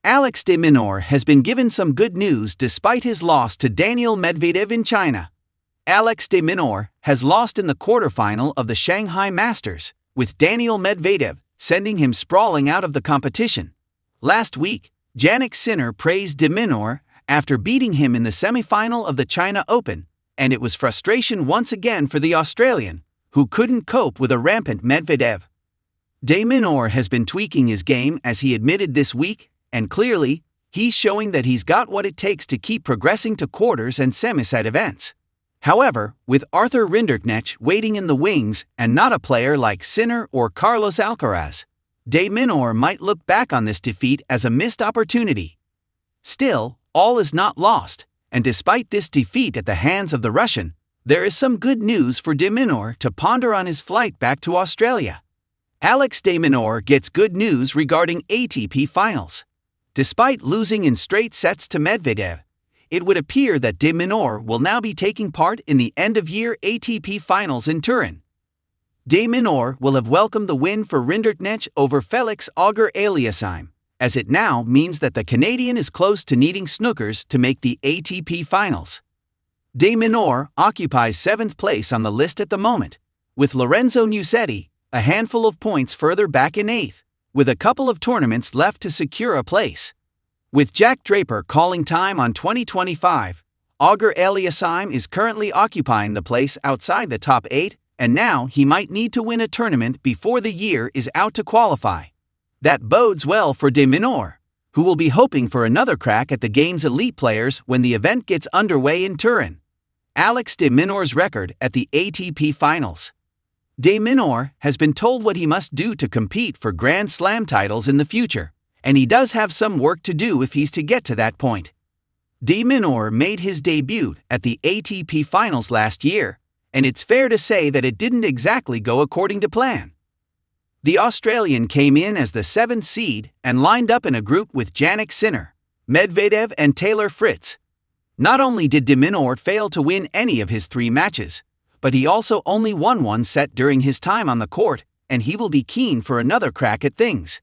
Alex de Minaur has been given some good news despite his loss to Daniil Medvedev in China. Alex de Minaur has lost in the quarterfinal of the Shanghai Masters, with Daniil Medvedev sending him sprawling out of the competition. Last week, Jannik Sinner praised de Minaur after beating him in the semifinal of the China Open, and it was frustration once again for the Australian, who couldn't cope with a rampant Medvedev. De Minaur has been tweaking his game, as he admitted this week, and clearly, he's showing that he's got what it takes to keep progressing to quarters and semiside events. However, with Arthur Rinderknecht waiting in the wings and not a player like Sinner or Carlos Alcaraz, de Minaur might look back on this defeat as a missed opportunity. Still, all is not lost, and despite this defeat at the hands of the Russian, there is some good news for de Minaur to ponder on his flight back to Australia. Alex de Minaur gets good news regarding ATP finals. Despite losing in straight sets to Medvedev, it would appear that de Minaur will now be taking part in the end-of-year ATP finals in Turin. De Minaur will have welcomed the win for Rinderknecht over Felix Auger-Aliassime, as it now means that the Canadian is close to needing snookers to make the ATP finals. De Minaur occupies 7th place on the list at the moment, with Lorenzo Musetti a handful of points further back in 8th, with a couple of tournaments left to secure a place. With Jack Draper calling time on 2025, Auger-Aliassime is currently occupying the place outside the top 8, and now he might need to win a tournament before the year is out to qualify. That bodes well for de Minaur, who will be hoping for another crack at the game's elite players when the event gets underway in Turin. Alex de Minaur's record at the ATP finals. De Minaur has been told what he must do to compete for Grand Slam titles in the future, and he does have some work to do if he's to get to that point. De Minaur made his debut at the ATP finals last year, and it's fair to say that it didn't exactly go according to plan. The Australian came in as the 7th seed and lined up in a group with Jannik Sinner, Medvedev and Taylor Fritz. Not only did de Minaur fail to win any of his 3 matches, but he also only won one set during his time on the court, and he will be keen for another crack at things.